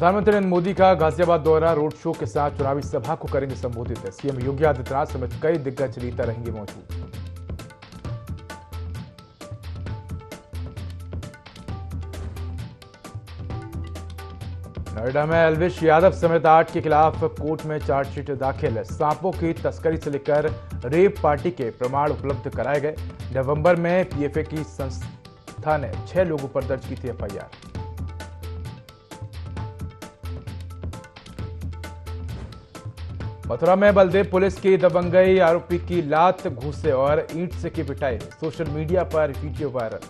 प्रधानमंत्री नरेंद्र मोदी का गाजियाबाद दौरा, रोड शो के साथ चुनावी सभा को करेंगे संबोधित। सीएम योगी आदित्यनाथ समेत कई दिग्गज नेता रहेंगे मौजूद। नोएडा में एल्विश यादव समेत 8 के खिलाफ कोर्ट में चार्जशीट दाखिल। सांपों की तस्करी से लेकर रेप पार्टी के प्रमाण उपलब्ध कराए गए। नवंबर में पीएफए की संस्था ने 6 लोगों पर दर्ज की थी एफआईआर। मथुरा में बलदेव पुलिस की दबंगई, आरोपी की लात, घूसे और ईंट से की पिटाई। सोशल मीडिया पर वीडियो वायरल।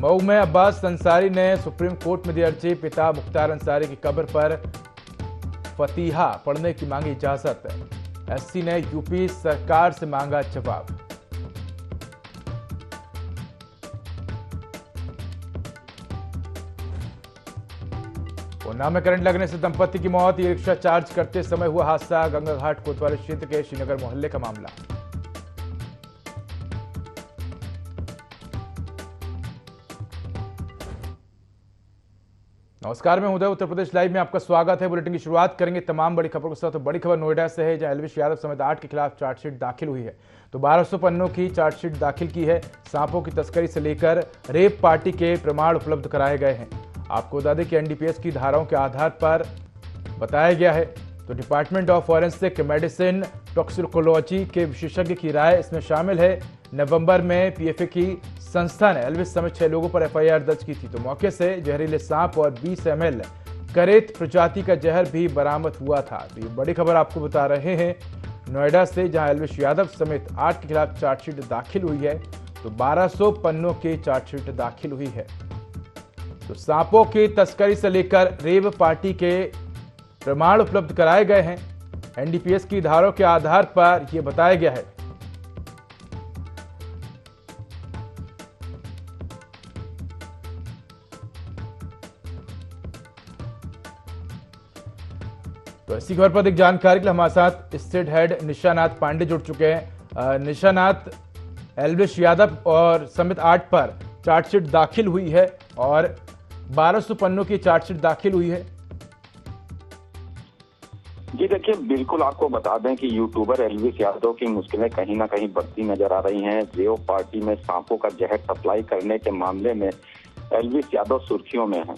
मऊ में अब्बास अंसारी ने सुप्रीम कोर्ट में दी अर्जी। पिता मुख्तार अंसारी की कब्र पर फतीहा पढ़ने की मांगी इजाजत। एससी ने यूपी सरकार से मांगा जवाब। ऊना में करंट लगने से दंपति की मौत। ई रिक्शा चार्ज करते समय हुआ हादसा। गंगा घाट कोतवाली क्षेत्र के श्रीनगर मोहल्ले का मामला। नमस्कार, मैं उदय, उत्तर प्रदेश लाइव में आपका स्वागत है। बुलेटिन की शुरुआत करेंगे तमाम बड़ी खबरों के साथ। तो बड़ी खबर नोएडा से है, जहां एल्विश यादव समेत 8 के खिलाफ चार्जशीट दाखिल हुई है। तो 1200 पन्नों की चार्जशीट दाखिल की है। सांपों की तस्करी से लेकर रेप पार्टी के प्रमाण उपलब्ध कराए गए हैं। आपको बता दें कि एनडीपीएस की धाराओं के आधार पर बताया गया है। तो department of forensic medicine toxicology के विशेषज्ञ की राय इसमें शामिल है। नवंबर में पीएफए की संस्था ने एल्विश समेत 6 लोगों पर एफआईआर दर्ज की थी। तो मौके से जहरीले सांप और 20 ml करेत प्रजाति का जहर भी बरामद हुआ था। तो ये बड़ी खबर आपको बता रहे हैं नोएडा से, जहां एल्विश यादव समेत 8 के खिलाफ चार्जशीट दाखिल हुई है। तो 1200 पन्नों की चार्जशीट दाखिल हुई है। तो सांपों की तस्करी से लेकर रेप पार्टी के प्रमाण उपलब्ध कराए गए हैं। एनडीपीएस की धाराओं के आधार पर यह बताया गया है। तो ऐसी खबर पर अधिक जानकारी के लिए हमारे साथ स्टेट हेड निशानाथ पांडे जुड़ चुके हैं। निशानाथ, एल्विश यादव और समेत 8 पर चार्जशीट दाखिल हुई है और 1200 पन्नों की चार्जशीट दाखिल हुई है। जी देखिए, बिल्कुल आपको बता दें कि यूट्यूबर एल्विश यादव की मुश्किलें कहीं ना कहीं बढ़ती नजर आ रही हैं। रेप पार्टी में सांपों का जहर सप्लाई करने के मामले में एल्विश यादव सुर्खियों में है।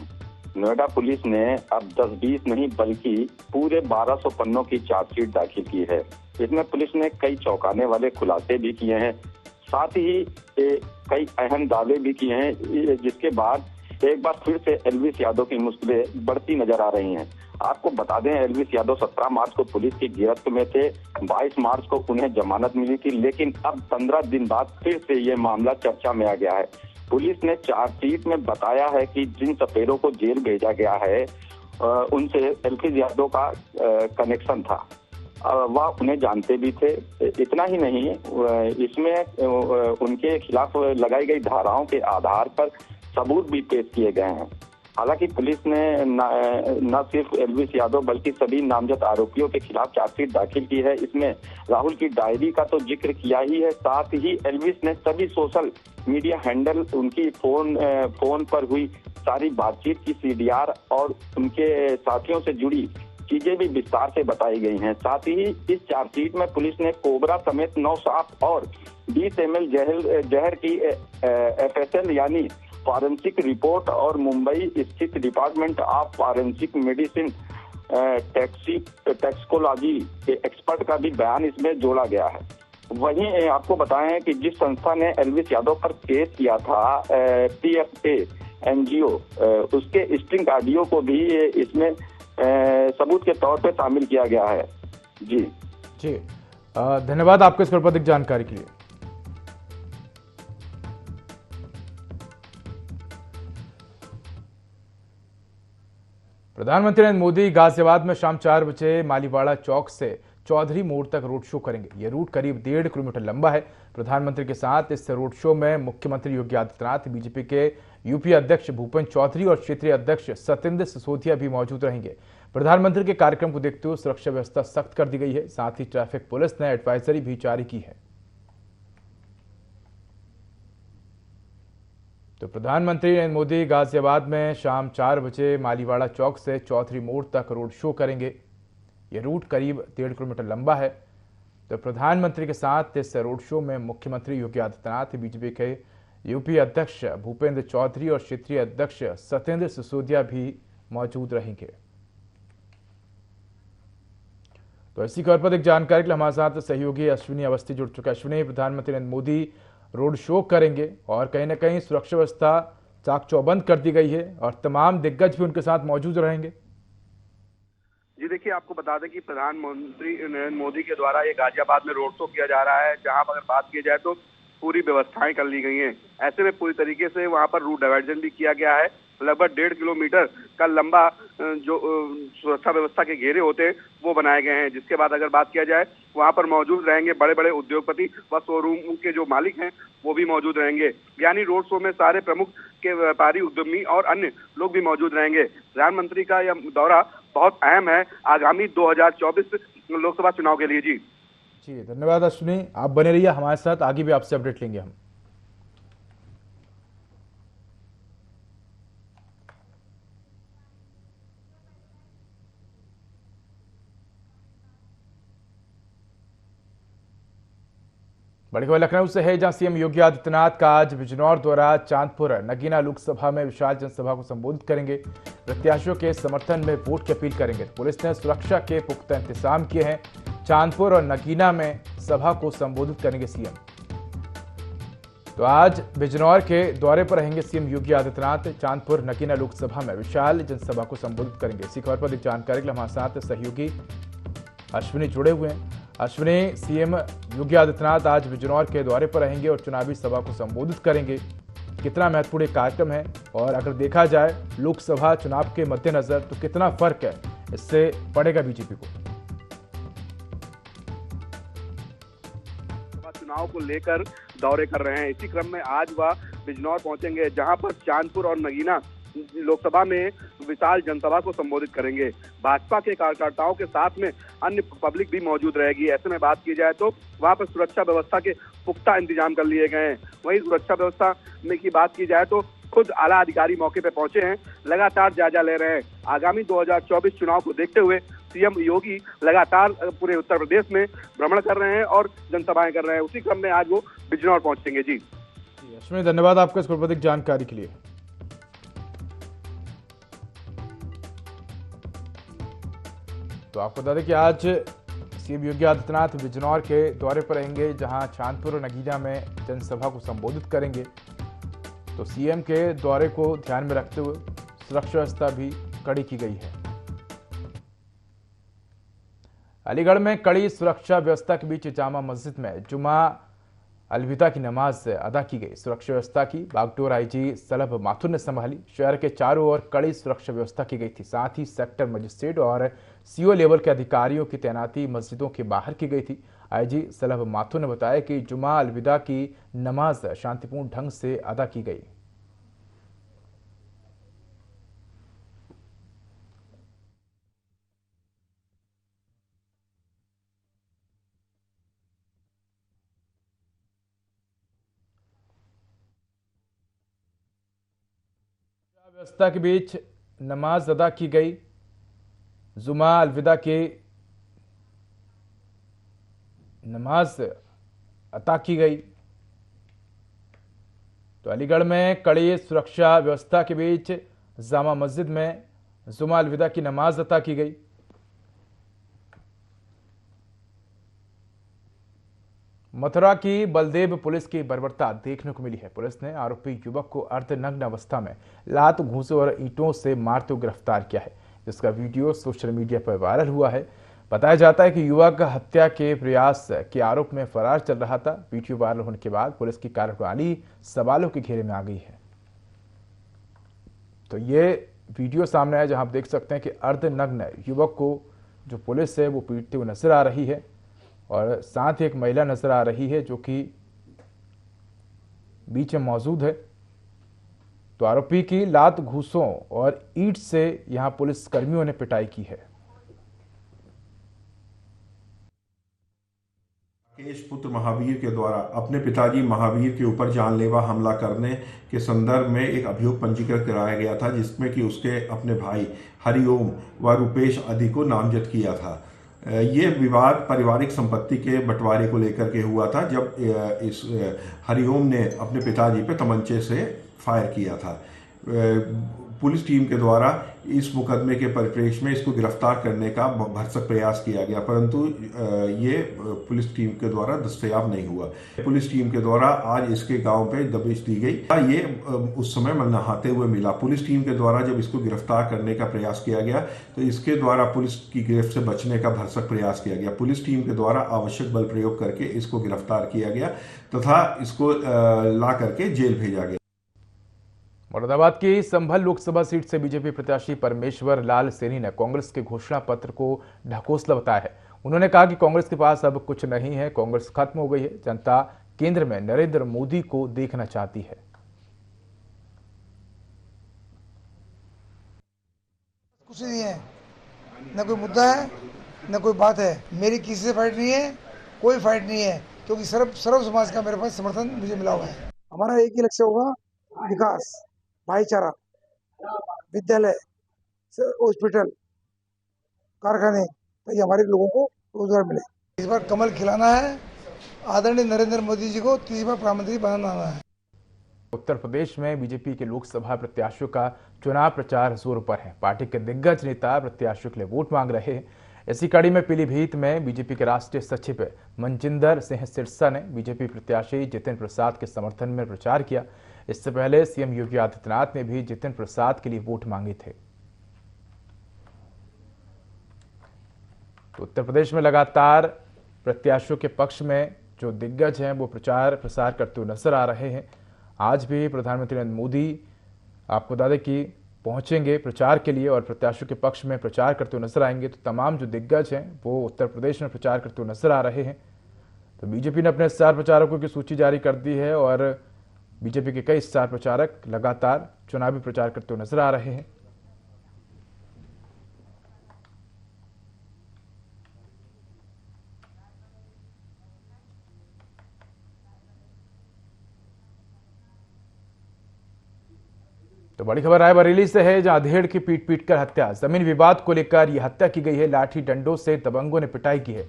नोएडा पुलिस ने अब 10-20 नहीं बल्कि पूरे 1200 पन्नों की चार्जशीट दाखिल की है। इसमें पुलिस ने कई चौंकाने वाले खुलासे भी किए हैं, साथ ही कई अहम दावे भी किए हैं, जिसके बाद एक बार फिर से एल्विश यादव की मुश्किलें बढ़ती नजर आ रही हैं। आपको बता दें, एल्विश यादव 17 मार्च को पुलिस की गिरफ्त में थे। 22 मार्च को उन्हें जमानत मिली थी, लेकिन अब 15 दिन बाद फिर से ये मामला चर्चा में आ गया है। पुलिस ने चार्जशीट में बताया है कि जिन सपेरों को जेल भेजा गया है उनसे एल्विश यादव का कनेक्शन था। वह उन्हें जानते भी थे। इतना ही नहीं, इसमें उनके खिलाफ लगाई गई धाराओं के आधार पर सबूत भी पेश किए गए हैं। हालांकि पुलिस ने न सिर्फ एल्विश यादव बल्कि सभी नामजद आरोपियों के खिलाफ चार्जशीट दाखिल की है। इसमें राहुल की डायरी का तो जिक्र किया ही है, साथ ही एल्विश ने सभी सोशल मीडिया हैंडल, उनकी फोन पर हुई सारी बातचीत की सीडीआर और उनके साथियों से जुड़ी चीजें भी विस्तार से बताई गई हैं। साथ ही इस चार्जशीट में पुलिस ने कोबरा समेत 9 सांप और 20 ml जहर की एफएसएल यानी फॉरेंसिक रिपोर्ट और मुंबई स्थित department of forensic medicine toxicology के एक्सपर्ट का भी बयान इसमें जोड़ा गया है। वहीं आपको बताएं कि जिस संस्था ने एल्विश यादव पर केस किया था, पीएफए एनजीओ, उसके स्ट्रिंग ऑडियो को भी इसमें सबूत के तौर पर शामिल किया गया है। जी धन्यवाद आपको इस पर अधिक जानकारी के लिए। प्रधानमंत्री नरेंद्र मोदी गाजियाबाद में शाम 4 बजे मालीवाड़ा चौक से चौधरी मोड़ तक रोड शो करेंगे। यह रूट करीब 1.5 किलोमीटर लंबा है। प्रधानमंत्री के साथ इस रोड शो में मुख्यमंत्री योगी आदित्यनाथ, बीजेपी के यूपी अध्यक्ष भूपेंद्र चौधरी और क्षेत्रीय अध्यक्ष सत्येंद्र सिसोदिया भी मौजूद रहेंगे। प्रधानमंत्री के कार्यक्रम को देखते हुए सुरक्षा व्यवस्था सख्त कर दी गई है। साथ ही ट्रैफिक पुलिस ने एडवाइजरी भी जारी की है। तो प्रधानमंत्री नरेंद्र मोदी गाजियाबाद में शाम 4 बजे मालीवाड़ा चौक से चौधरी मोड़ तक रोड शो करेंगे। ये रूट करीब 1.5 किलोमीटर लंबा है। तो प्रधानमंत्री के साथ इस रोड शो में मुख्यमंत्री योगी आदित्यनाथ, बीजेपी के यूपी अध्यक्ष भूपेंद्र चौधरी और क्षेत्रीय अध्यक्ष सत्येंद्र सिसोदिया भी मौजूद रहेंगे। तो इसी खबर पर एक जानकारी के लिए हमारे साथ सहयोगी अश्विनी अवस्थी जुड़ चुका है। अश्विनी, प्रधानमंत्री नरेंद्र मोदी रोड शो करेंगे और कहीं ना कहीं सुरक्षा व्यवस्था चाक चौबंद कर दी गई है और तमाम दिग्गज भी उनके साथ मौजूद रहेंगे। जी देखिए, आपको बता दें कि प्रधानमंत्री नरेंद्र मोदी के द्वारा ये गाजियाबाद में रोड शो किया जा रहा है, जहां पर अगर बात की जाए तो पूरी व्यवस्थाएं कर ली गई हैं। ऐसे में पूरी तरीके से वहां पर रूट डाइवर्जन भी किया गया है। लगभग 1.5 किलोमीटर का लंबा जो सुरक्षा व्यवस्था के घेरे होते हैं वो बनाए गए हैं। जिसके बाद अगर बात किया जाए, वहां पर मौजूद रहेंगे बड़े बड़े उद्योगपति व शोरूम के जो मालिक हैं वो भी मौजूद रहेंगे। यानी रोड शो में सारे प्रमुख के व्यापारी, उद्यमी और अन्य लोग भी मौजूद रहेंगे। प्रधानमंत्री का यह दौरा बहुत अहम है आगामी 2024 लोकसभा चुनाव के लिए। जी धन्यवाद अश्विनी, आप बने रहिए हमारे साथ, आगे भी आपसे अपडेट लेंगे हम। बड़ी खबर लखनऊ से है, जहां सीएम योगी आदित्यनाथ का आज बिजनौर द्वारा चांदपुर नगीना लोकसभा में विशाल जनसभा को संबोधित करेंगे। प्रत्याशियों के समर्थन में वोट की अपील करेंगे। पुलिस ने सुरक्षा के पुख्ता इंतजाम किए हैं। चांदपुर और नगीना में सभा को संबोधित करेंगे सीएम। तो आज बिजनौर के दौरे पर रहेंगे सीएम योगी आदित्यनाथ। चांदपुर नगीना लोकसभा में विशाल जनसभा को संबोधित करेंगे। इसी खबर पर जानकारी के लिए हमारे साथ सहयोगी अश्विनी जुड़े हुए हैं। अश्विनी, सीएम योगी आदित्यनाथ आज बिजनौर के दौरे पर रहेंगे और चुनावी सभा को संबोधित करेंगे। कितना महत्वपूर्ण कार्यक्रम है और अगर देखा जाए लोकसभा चुनाव के मद्देनजर तो कितना फर्क है इससे पड़ेगा बीजेपी को? चुनाव को लेकर दौरे कर रहे हैं। इसी क्रम में आज वह बिजनौर पहुंचेंगे, जहां पर चांदपुर और नगीना लोकसभा में विशाल जनसभा को संबोधित करेंगे। भाजपा के कार्यकर्ताओं के साथ में अन्य पब्लिक भी मौजूद रहेगी। ऐसे में बात की जाए तो वहां पर सुरक्षा व्यवस्था के पुख्ता इंतजाम कर लिए गए हैं। वहीं सुरक्षा व्यवस्था में की बात की जाए तो खुद आला अधिकारी मौके पे पहुंचे हैं, लगातार जायजा ले रहे हैं। आगामी 2024 चुनाव को देखते हुए सीएम योगी लगातार पूरे उत्तर प्रदेश में भ्रमण कर रहे हैं और जनसभाएं कर रहे हैं। उसी क्रम में आज वो बिजनौर पहुंचेंगे। जी अश्विनी, धन्यवाद आपका इस पूर्वाधिक जानकारी के लिए। तो आपको बता दें कि आज सीएम योगी आदित्यनाथ बिजनौर के दौरे पर रहेंगे, जहां चांदपुर और नगीना में जनसभा को संबोधित करेंगे। तो सीएम के दौरे को ध्यान में रखते हुए सुरक्षा व्यवस्था भी कड़ी की गई है। अलीगढ़ में कड़ी सुरक्षा व्यवस्था के बीच जामा मस्जिद में जुमा अलविदा की नमाज अदा की गई। सुरक्षा व्यवस्था की बागडोर आईजी सलभ माथुर ने संभाली। शहर के चारों ओर कड़ी सुरक्षा व्यवस्था की गई थी। साथ ही सेक्टर मजिस्ट्रेट और सीओ लेवल के अधिकारियों की तैनाती मस्जिदों के बाहर की गई थी। आईजी सलभ माथुर ने बताया कि जुमा अलविदा की नमाज शांतिपूर्ण ढंग से अदा की गई। व्यवस्था के बीच नमाज अदा की गई। जुमा अलविदा की नमाज अता की गई। तो अलीगढ़ में कड़ी सुरक्षा व्यवस्था के बीच जामा मस्जिद में जुमा अलविदा की नमाज अता की गई। मथुरा की बलदेव पुलिस की बर्बरता देखने को मिली है। पुलिस ने आरोपी युवक को अर्धनग्न अवस्था में लात, घूंसे और ईंटों से मारते हुए गिरफ्तार किया है, जिसका वीडियो सोशल मीडिया पर वायरल हुआ है। बताया जाता है कि युवक हत्या के प्रयास के आरोप में फरार चल रहा था। वीडियो वायरल होने के बाद पुलिस की कार्यप्रणाली सवालों के घेरे में आ गई है। तो ये वीडियो सामने आया, जहां आप देख सकते हैं कि अर्धनग्न युवक को जो पुलिस है वो पीटते हुए नजर आ रही है और साथ ही एक महिला नजर आ रही है जो कि बीच में मौजूद है। तो आरोपी की लात, घूंसों और ईंट से यहां पुलिस कर्मियों ने पिटाई की है। केश पुत्र महावीर के द्वारा अपने पिताजी महावीर के ऊपर जानलेवा हमला करने के संदर्भ में एक अभियोग पंजीकृत कराया गया था, जिसमें कि उसके अपने भाई हरिओम व रूपेश आदि को नामजद किया था। ये विवाद पारिवारिक संपत्ति के बंटवारे को लेकर के हुआ था, जब इस हरिओम ने अपने पिताजी पे तमंचे से फायर किया था। पुलिस टीम के द्वारा इस मुकदमे के परिप्रेक्ष्य में इसको गिरफ्तार करने का भरसक प्रयास किया गया, परंतु ये पुलिस टीम के द्वारा दस्तयाब नहीं हुआ। पुलिस टीम के द्वारा आज इसके गांव पे दबिश दी गई। ये उस समय नहाते हुए मिला। पुलिस टीम के द्वारा जब इसको गिरफ्तार करने का प्रयास किया गया तो इसके द्वारा पुलिस की गिरफ्त से बचने का भरसक प्रयास किया गया। पुलिस टीम के द्वारा आवश्यक बल प्रयोग करके इसको गिरफ्तार किया गया तथा इसको ला करके जेल भेजा गया। मुरादाबाद की संभल लोकसभा सीट से बीजेपी प्रत्याशी परमेश्वर लाल सैनी ने कांग्रेस के घोषणा पत्र को ढकोसला बताया है। उन्होंने कहा कि कांग्रेस के पास अब कुछ नहीं है, कांग्रेस खत्म हो गई है, जनता केंद्र में नरेंद्र मोदी को देखना चाहती है। कुछ नहीं है, न कोई मुद्दा है न कोई बात है। मेरी किसी से फाइट नहीं है, कोई फाइट नहीं है, क्योंकि सर्व समाज का मेरे पास समर्थन मुझे मिला हुआ है। हमारा एक ही लक्ष्य होगा, विकास, भाईचारा, विद्यालय, हॉस्पिटल, कारखाने, ताकि हमारे लोगों को रोजगार मिले। इस बार कमल खिलाना है, आदरणीय नरेंद्र मोदी जी को तीसरी बार प्रधानमंत्री बनाना है। उत्तर प्रदेश में बीजेपी के लोकसभा प्रत्याशियों का चुनाव प्रचार जोरों पर है। पार्टी के दिग्गज नेता प्रत्याशियों के लिए वोट मांग रहे हैं। इसी कड़ी में पीलीभीत में बीजेपी के राष्ट्रीय सचिव मनजिंदर सिंह सिरसा ने बीजेपी प्रत्याशी जितिन प्रसाद के समर्थन में प्रचार किया। इससे पहले सीएम योगी आदित्यनाथ ने भी जितिन प्रसाद के लिए वोट मांगे थे। तो उत्तर प्रदेश में लगातार प्रत्याशियों के पक्ष में जो दिग्गज हैं वो प्रचार प्रसार करते हुए नजर आ रहे हैं। आज भी प्रधानमंत्री नरेंद्र मोदी आपको बता दें कि पहुंचेंगे प्रचार के लिए और प्रत्याशियों के पक्ष में प्रचार करते हुए नजर आएंगे। तो तमाम जो दिग्गज हैं वो उत्तर प्रदेश में प्रचार करते हुए नजर आ रहे हैं। तो बीजेपी ने अपने स्टार प्रचारकों की सूची जारी कर दी है और बीजेपी के कई स्टार प्रचारक लगातार चुनावी प्रचार करते हुए नजर आ रहे हैं। तो बड़ी खबर रायबरेली से है, जहां अधेड़ की पीट पीट कर हत्या। जमीन विवाद को लेकर यह हत्या की गई है। लाठी डंडों से दबंगों ने पिटाई की है।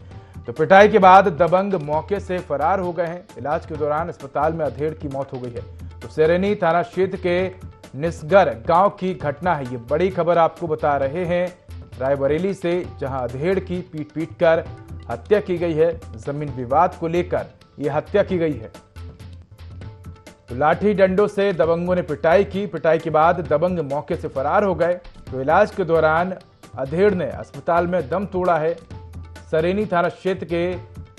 तो पिटाई के बाद दबंग मौके से फरार हो गए हैं। इलाज के दौरान अस्पताल में अधेड़ की मौत हो गई है। तो सेरेनी थाना क्षेत्र के निसगर गांव की घटना है। ये बड़ी खबर आपको बता रहे हैं रायबरेली से, जहां अधेड़ की पीट पीट कर हत्या की गई है। जमीन विवाद को लेकर यह हत्या की गई है। तो लाठी डंडों से दबंगों ने पिटाई की। पिटाई के बाद दबंग मौके से फरार हो गए। तो इलाज के दौरान अधेड़ ने अस्पताल में दम तोड़ा है। सरेनी थाना क्षेत्र के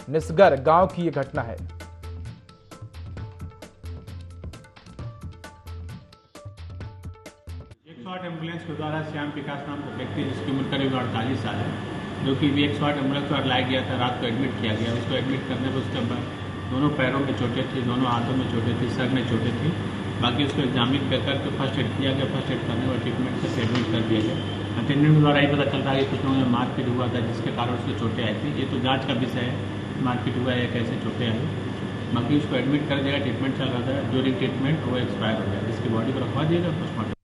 निसगर गांव की यह घटना है। 108 एम्बुलेंस के द्वारा श्याम विकास नाम का व्यक्ति, जिसकी उम्र करीब 48 साल है, जो कि 108 एम्बुलेंस पर लाया गया था, रात को एडमिट किया गया। उसको एडमिट करने पर उसके दोनों पैरों में चोटें थी, दोनों हाथों में चोटें थी, सर में चोटें थी। बाकी उसको एग्जामिन करके फर्स्ट एड किया गया। फर्स्ट एड करने और ट्रीटमेंट करके एडमिट कर दिया गया। अटेंडेंट द्वारा ये पता चलता है कि कुछ लोगों में मारपीट हुआ था, जिसके कारण उसको चोटें आई थी। ये तो जांच का विषय है, मारपीट हुआ है या कैसे चोटें आई। बाकी उसको एडमिट कर दिया, ट्रीटमेंट चल रहा था। ड्यूरिंग ट्रीटमेंट वो एक्सपायर हो गया, जिसकी बॉडी को रखवा दिया गया पोस्टमार्टम।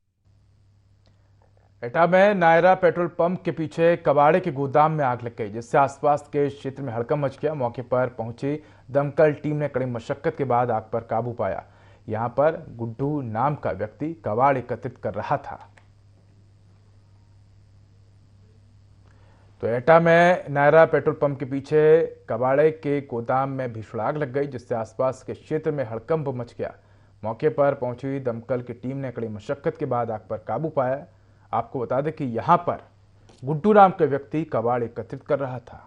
एटा में नायरा पेट्रोल पंप के पीछे कबाड़े के गोदाम में आग लग गई, जिससे आसपास के क्षेत्र में हड़कंप मच गया। मौके पर पहुंची दमकल टीम ने कड़ी मशक्कत के बाद आग पर काबू पाया। यहां पर गुड्डू नाम का व्यक्ति कबाड़ एकत्रित कर रहा था। तो एटा में नायरा पेट्रोल पंप के पीछे कबाड़े के गोदाम में भीषण आग लग गई, जिससे आसपास के क्षेत्र में हड़कंप मच गया। मौके पर पहुंची दमकल की टीम ने कड़ी मशक्कत के बाद आग पर काबू पाया। आपको बता दें कि यहां पर गुड्डू नाम के व्यक्ति कबाड़ एकत्रित कर रहा था।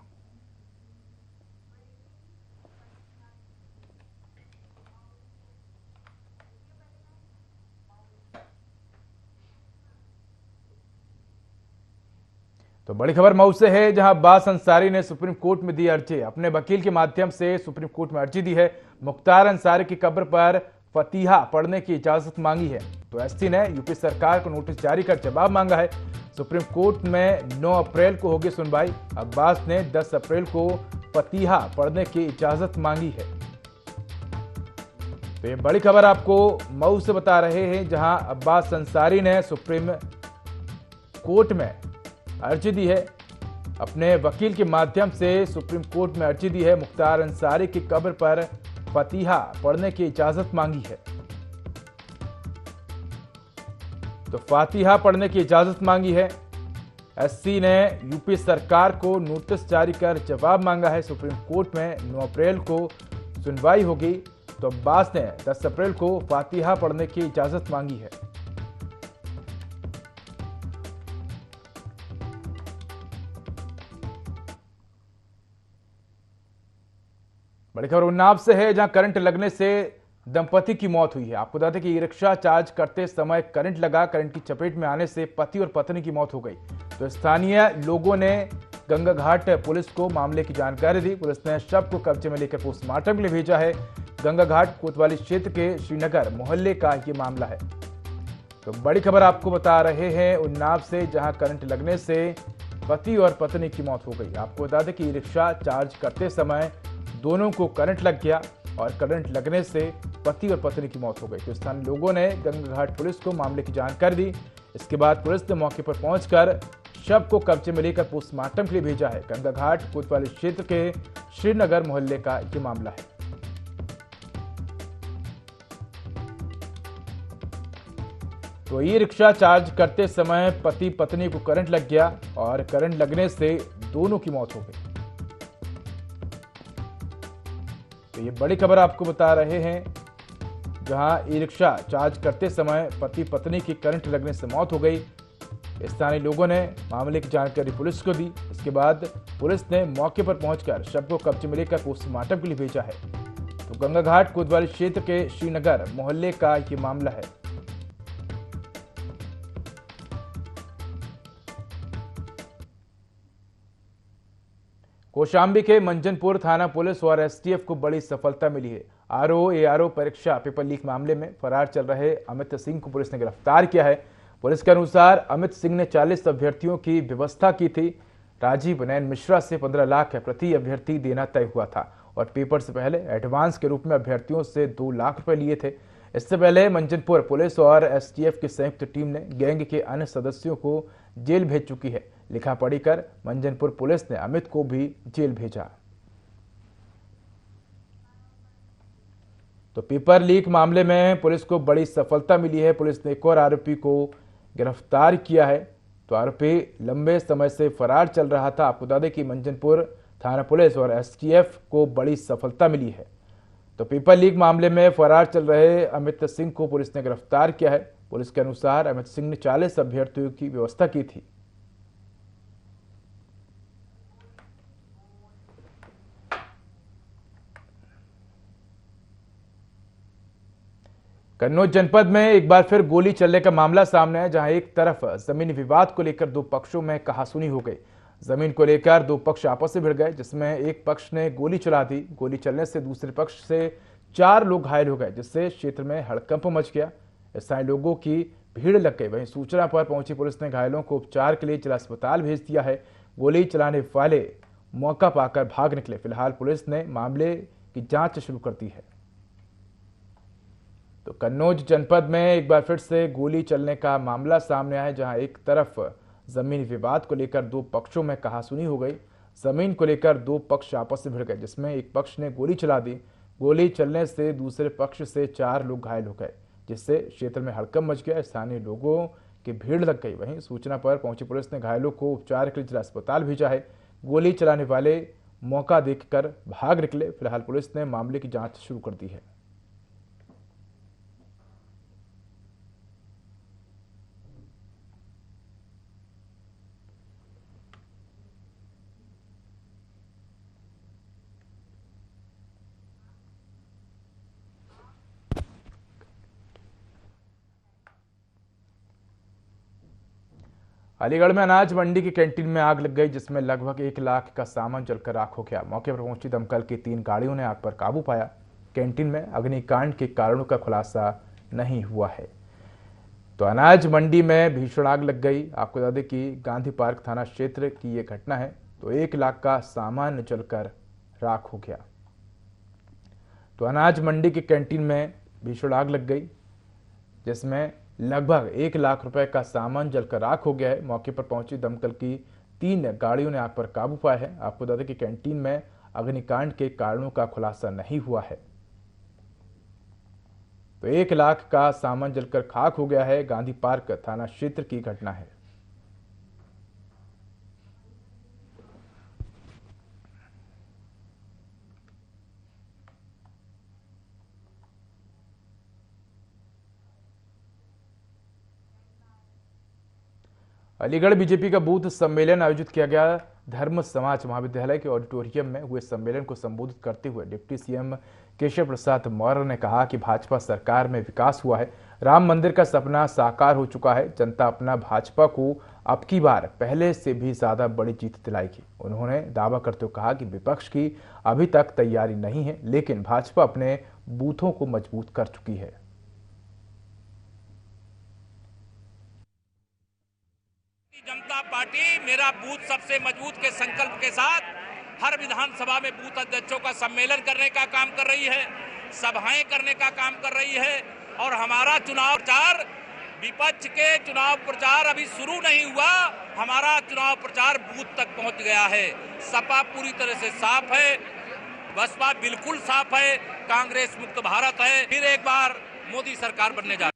तो बड़ी खबर मऊ से है, जहां अब्बास अंसारी ने सुप्रीम कोर्ट में दी अर्जी। अपने वकील के माध्यम से सुप्रीम कोर्ट में अर्जी दी है। मुख्तार अंसारी की कब्र पर फतीहा पढ़ने की इजाजत मांगी है। तो एसटी ने यूपी सरकार को नोटिस जारी कर जवाब मांगा है। सुप्रीम कोर्ट में 9 अप्रैल को होगी सुनवाई। अब्बास ने 10 अप्रैल को फतीहा पढ़ने की इजाजत मांगी है। तो ये बड़ी खबर आपको मऊ से बता रहे हैं, जहां अब्बास अंसारी ने सुप्रीम कोर्ट में अर्जी दी है। अपने वकील के माध्यम से सुप्रीम कोर्ट में अर्जी दी है। मुख्तार अंसारी की कब्र पर फतीहा पढ़ने की इजाजत मांगी है। तो फातिहा पढ़ने की इजाजत मांगी है। एससी ने यूपी सरकार को नोटिस जारी कर जवाब मांगा है। सुप्रीम कोर्ट में 9 अप्रैल को सुनवाई होगी। तो अब्बास ने 10 अप्रैल को फातिहा पढ़ने की इजाजत मांगी है। बड़ी खबर उन्नाव से है, जहां करंट लगने से दंपति की मौत हुई है। आपको बता दें कि ई रिक्शा चार्ज करते समय करंट लगा। करंट की चपेट में आने से पति और पत्नी की मौत हो गई। तो स्थानीय लोगों ने गंगा घाट पुलिस को मामले की जानकारी दी। पुलिस ने शव को कब्जे में लेकर पोस्टमार्टम के लिए भेजा है। गंगा घाट कोतवाली क्षेत्र के श्रीनगर मोहल्ले का ये मामला है। तो बड़ी खबर आपको बता रहे हैं उन्नाव से, जहां करंट लगने से पति और पत्नी की मौत हो गई। आपको बता दें कि ई रिक्शा चार्ज करते समय दोनों को करंट लग गया और करंट लगने से पति और पत्नी की मौत हो गई। तो स्थानीय लोगों ने गंगा घाट पुलिस को मामले की जानकारी दी। इसके बाद पुलिस ने मौके पर पहुंचकर शव को कब्जे में लेकर पोस्टमार्टम के लिए भेजा है। गंगा घाट कोतवाली क्षेत्र के श्रीनगर मोहल्ले का ये मामला है। तो ई रिक्शा चार्ज करते समय पति पत्नी को करंट लग गया और करंट लगने से दोनों की मौत हो गई। तो ये बड़ी खबर आपको बता रहे हैं, जहां ई रिक्शा चार्ज करते समय पति पत्नी की करंट लगने से मौत हो गई। स्थानीय लोगों ने मामले की जानकारी पुलिस को दी। इसके बाद पुलिस ने मौके पर पहुंचकर शव को कब्जे में लेकर पोस्टमार्टम के लिए भेजा है। तो गंगा घाट कोतवाली क्षेत्र के श्रीनगर मोहल्ले का ये मामला है। कौशाम्बी के मंजनपुर थाना पुलिस और एसटीएफ को बड़ी सफलता मिली है। आरओ एआरओ परीक्षा पेपर लीक मामले में फरार चल रहे अमित सिंह को पुलिस ने गिरफ्तार किया है। पुलिस के अनुसार अमित सिंह ने 40 अभ्यर्थियों की व्यवस्था की थी। राजीव नयन मिश्रा से 15 लाख प्रति अभ्यर्थी देना तय हुआ था और पेपर से पहले एडवांस के रूप में अभ्यर्थियों से 2 लाख रुपए लिए थे। इससे पहले मंजनपुर पुलिस और एसटीएफ की संयुक्त टीम ने गैंग के अन्य सदस्यों को जेल भेज चुकी है। लिखा पढ़ी कर मंजनपुर पुलिस ने अमित को भी जेल भेजा। तो पेपर लीक मामले में पुलिस को बड़ी सफलता मिली है। पुलिस ने एक और आरोपी को गिरफ्तार किया है। तो आरोपी लंबे समय से फरार चल रहा था। आपको बता दें कि मंजनपुर थाना पुलिस और एसटीएफ को बड़ी सफलता मिली है। तो पेपर लीक मामले में फरार चल रहे अमित सिंह को पुलिस ने गिरफ्तार किया है। पुलिस के अनुसार अमित सिंह ने 40 अभ्यर्थियों की व्यवस्था की थी। कन्नौज जनपद में एक बार फिर गोली चलने का मामला सामने है, जहां एक तरफ जमीन विवाद को लेकर 2 पक्षों में कहासुनी हो गई। जमीन को लेकर 2 पक्ष आपस में भिड़ गए, जिसमें एक पक्ष ने गोली चला दी। गोली चलने से दूसरे पक्ष से 4 लोग घायल हो गए, जिससे क्षेत्र में हड़कंप मच गया। स्थानीय लोगों की भीड़ लग गई। वहीं सूचना पर पहुंची पुलिस ने घायलों को उपचार के लिए जिला अस्पताल भेज दिया है। गोली चलाने वाले मौका पाकर भाग निकले। फिलहाल पुलिस ने मामले की जांच शुरू कर दी है। तो कन्नौज जनपद में एक बार फिर से गोली चलने का मामला सामने आया है, जहां एक तरफ जमीन विवाद को लेकर 2 पक्षों में कहासुनी हो गई। जमीन को लेकर 2 पक्ष आपस में भिड़ गए, जिसमें एक पक्ष ने गोली चला दी। गोली चलने से दूसरे पक्ष से 4 लोग घायल हो गए, जिससे क्षेत्र में हड़कंप मच गया। स्थानीय लोगों की भीड़ लग गई। वहीं सूचना पर पहुंची पुलिस ने घायलों को उपचार के लिए जिला अस्पताल भेजा है। गोली चलाने वाले मौका देखकर भाग निकले। फिलहाल पुलिस ने मामले की जांच शुरू कर दी है। अलीगढ़ में अनाज मंडी की कैंटीन में आग लग गई, जिसमें लगभग 1 लाख का सामान जलकर राख हो गया। मौके पर पहुंची दमकल की 3 गाड़ियों ने आग पर काबू पाया। कैंटीन में अग्निकांड के कारणों का खुलासा नहीं हुआ है। तो अनाज मंडी में भीषण आग लग गई। आपको बता दें कि गांधी पार्क थाना क्षेत्र की ये घटना है। तो 1 लाख का सामान जलकर राख हो गया। तो अनाज मंडी की कैंटीन में भीषण आग लग गई, जिसमें लगभग 1 लाख रुपए का सामान जलकर राख हो गया है। मौके पर पहुंची दमकल की 3 गाड़ियों ने आग पर काबू पाया है। आपको बता दें कि कैंटीन में अग्निकांड के कारणों का खुलासा नहीं हुआ है। तो 1 लाख का सामान जलकर खाक हो गया है। गांधी पार्क थाना क्षेत्र की घटना है। अलीगढ़ बीजेपी का बूथ सम्मेलन आयोजित किया गया। धर्म समाज महाविद्यालय के ऑडिटोरियम में हुए सम्मेलन को संबोधित करते हुए डिप्टी सीएम केशव प्रसाद मौर्य ने कहा कि भाजपा सरकार में विकास हुआ है, राम मंदिर का सपना साकार हो चुका है। जनता अपना भाजपा को अब की बार पहले से भी ज्यादा बड़ी जीत दिलाएगी। उन्होंने दावा करते हुए कहा कि विपक्ष की अभी तक तैयारी नहीं है, लेकिन भाजपा अपने बूथों को मजबूत कर चुकी है। जनता पार्टी मेरा बूथ सबसे मजबूत के संकल्प के साथ हर विधानसभा में बूथ अध्यक्षों का सम्मेलन करने का काम कर रही है, सभाएं करने का काम कर रही है। और हमारा चुनाव प्रचार, विपक्ष के चुनाव प्रचार अभी शुरू नहीं हुआ, हमारा चुनाव प्रचार बूथ तक पहुंच गया है। सपा पूरी तरह से साफ है, बसपा बिल्कुल साफ है, कांग्रेस मुक्त भारत है, फिर एक बार मोदी सरकार बनने जा रही है।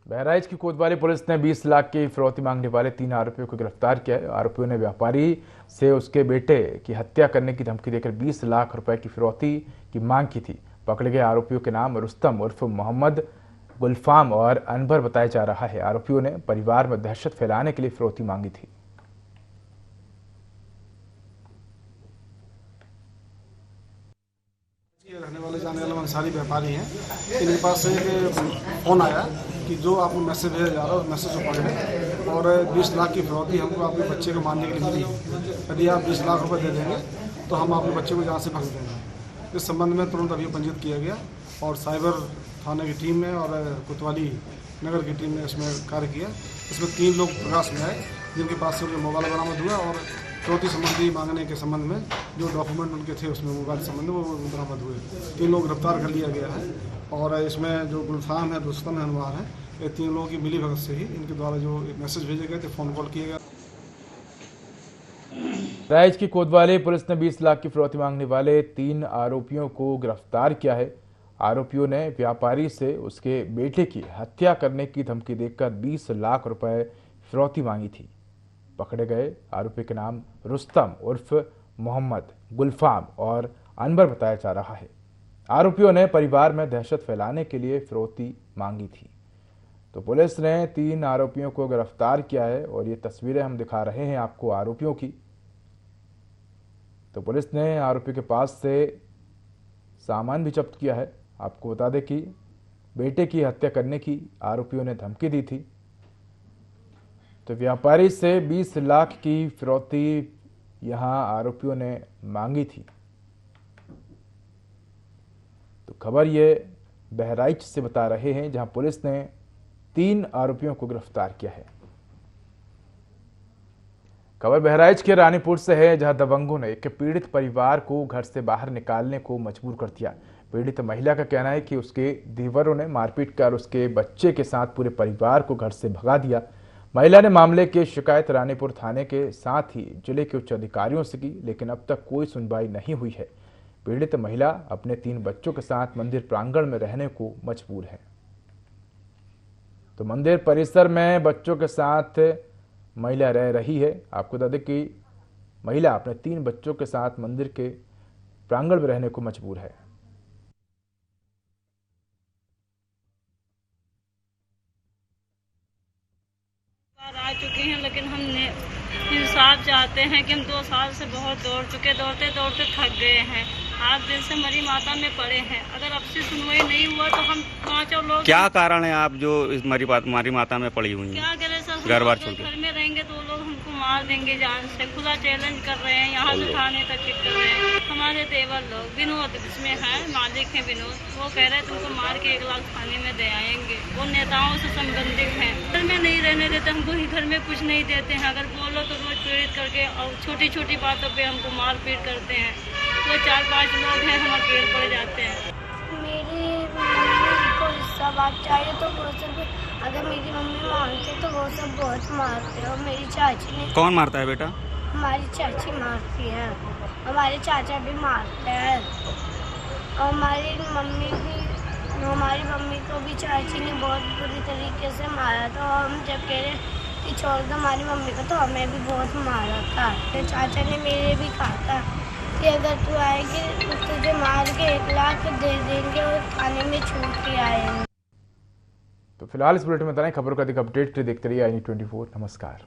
बहराइच की कोतवाली पुलिस ने 20 लाख की फिरौती मांगने वाले 3 आरोपियों को गिरफ्तार किया है। आरोपियों ने व्यापारी से उसके बेटे की हत्या करने की धमकी देकर 20 लाख रुपए की फिरौती की मांग की थी। पकड़े गए आरोपियों के नाम रुस्तम उर्फ मोहम्मद, गुलफाम और अनवर बताया जा रहा है। आरोपियों ने परिवार में दहशत फैलाने के लिए फिरौती मांगी थी। रहने वाले जाने वाले अंसारी व्यापारी हैं। इनके पास से एक फोन आया कि जो आपको मैसेज भेजा जा रहा है उस मैसेज को पकड़े और 20 लाख की फिरौती हमको आपके बच्चे को मारने के लिए मिली है। यदि आप 20 लाख रुपए दे देंगे तो हम आपके बच्चे को यहाँ से भग देंगे। इस संबंध में तुरंत अभियोग पंजीकृत किया गया और साइबर थाने की टीम ने और कोतवाली नगर की टीम ने इसमें कार्य किया। इसमें 3 लोग प्रकाश में आए जिनके पास से उनके मोबाइल बरामद हुआ और फिरौती संबंधी मांगने के संबंध में जो डॉक्यूमेंट उनके थे उसमें मोबाइल संबंध वो बरामद हुए। 3 लोग गिरफ्तार कर लिया गया है और इसमें जो गुलफाम है, रुस्तम है, अनवर है, ये 3 लोगों की मिली भगत से ही इनके द्वारा जो मैसेज भेजे गए थे, फ़ोन कॉल किए गए। बहराइच की कोतवाली पुलिस ने 20 लाख की फिरौती मांगने वाले 3 आरोपियों को गिरफ्तार किया है। आरोपियों ने व्यापारी से उसके बेटे की हत्या करने की धमकी देकर 20 लाख रुपए फिरौती मांगी थी। पकड़े गए आरोपी के नाम रुस्तम उर्फ मोहम्मद, गुलफाम और अनवर बताया जा रहा है। आरोपियों ने परिवार में दहशत फैलाने के लिए फिरौती मांगी थी। तो पुलिस ने 3 आरोपियों को गिरफ्तार किया है और ये तस्वीरें हम दिखा रहे हैं आपको आरोपियों की। तो पुलिस ने आरोपी के पास से सामान भी जब्त किया है। आपको बता दें कि बेटे की हत्या करने की आरोपियों ने धमकी दी थी। तो व्यापारी से 20 लाख की फिरौती यहां आरोपियों ने मांगी थी। तो खबर ये बहराइच से बता रहे हैं, जहां पुलिस ने 3 आरोपियों को गिरफ्तार किया है। खबर बहराइच के रानीपुर से है, जहां दबंगों ने एक पीड़ित परिवार को घर से बाहर निकालने को मजबूर कर दिया। पीड़ित महिला का कहना है कि उसके देवरों ने मारपीट कर उसके बच्चे के साथ पूरे परिवार को घर से भगा दिया। महिला ने मामले की शिकायत रानीपुर थाने के साथ ही जिले के उच्च अधिकारियों से की, लेकिन अब तक कोई सुनवाई नहीं हुई है। पीड़ित महिला अपने 3 बच्चों के साथ मंदिर प्रांगण में रहने को मजबूर है। तो मंदिर परिसर में बच्चों के साथ महिला रह रही है। आपको बता दें कि महिला अपने 3 बच्चों के साथ मंदिर के प्रांगण में रहने को मजबूर है। आ चुकी हैं, लेकिन हम इंसाफ चाहते हैं कि हम 2 साल से बहुत दौड़ चुके, दौड़ते दौड़ते थक गए हैं। 8 दिन से मरी माता में पड़े हैं। अगर अब से सुनवाई नहीं हुआ तो हम 5 लोग। क्या कारण है आप जो इस मरी माता में पड़ी हुई हैं? क्या करें सर, घर में रहेंगे तो लोग हमको मार देंगे जान से। खुला चैलेंज कर रहे हैं, यहाँ से थाने तक कर रहे हैं। हमारे देवर लोग विनोद इसमें है, मालिक है विनोद, वो कह रहे तुमको मार के 1 लाख थाने में दे आएंगे। वो नेताओं से संबंधित हैं, घर में नहीं रहने देते हमको, ही घर में कुछ नहीं देते हैं। अगर बोलो तो रोज पीड़ित करके और छोटी छोटी बातों पे हमको मार पीट करते हैं। वो 4-5 लोग हैं, हम अकेले पड़ जाते हैं। मेरी मम्मी को हिस्सा बात चाहिए तो वो सब, अगर मेरी मम्मी मानते तो वो सब बहुत मारते हैं। और मेरी चाची ने, कौन मारता है बेटा? हमारी चाची मारती है, हमारे चाचा भी मारते हैं, और हमारी मम्मी को भी चाची ने बहुत बुरी तरीके से मारा था। और हम जब कह रहे कि छोड़ दो हमारी मम्मी को, तो हमें भी बहुत मारा था। तो चाचा ने मेरे भी कहा था कि अगर तू आएगी तो तुझे मार के 1 लाख दे देंगे और थाने में छूट के आएंगे। तो फिलहाल इस बुलेटिन में इतना ही। खबरों का अधिक अपडेट के लिए देखते रहिए i24। नमस्कार।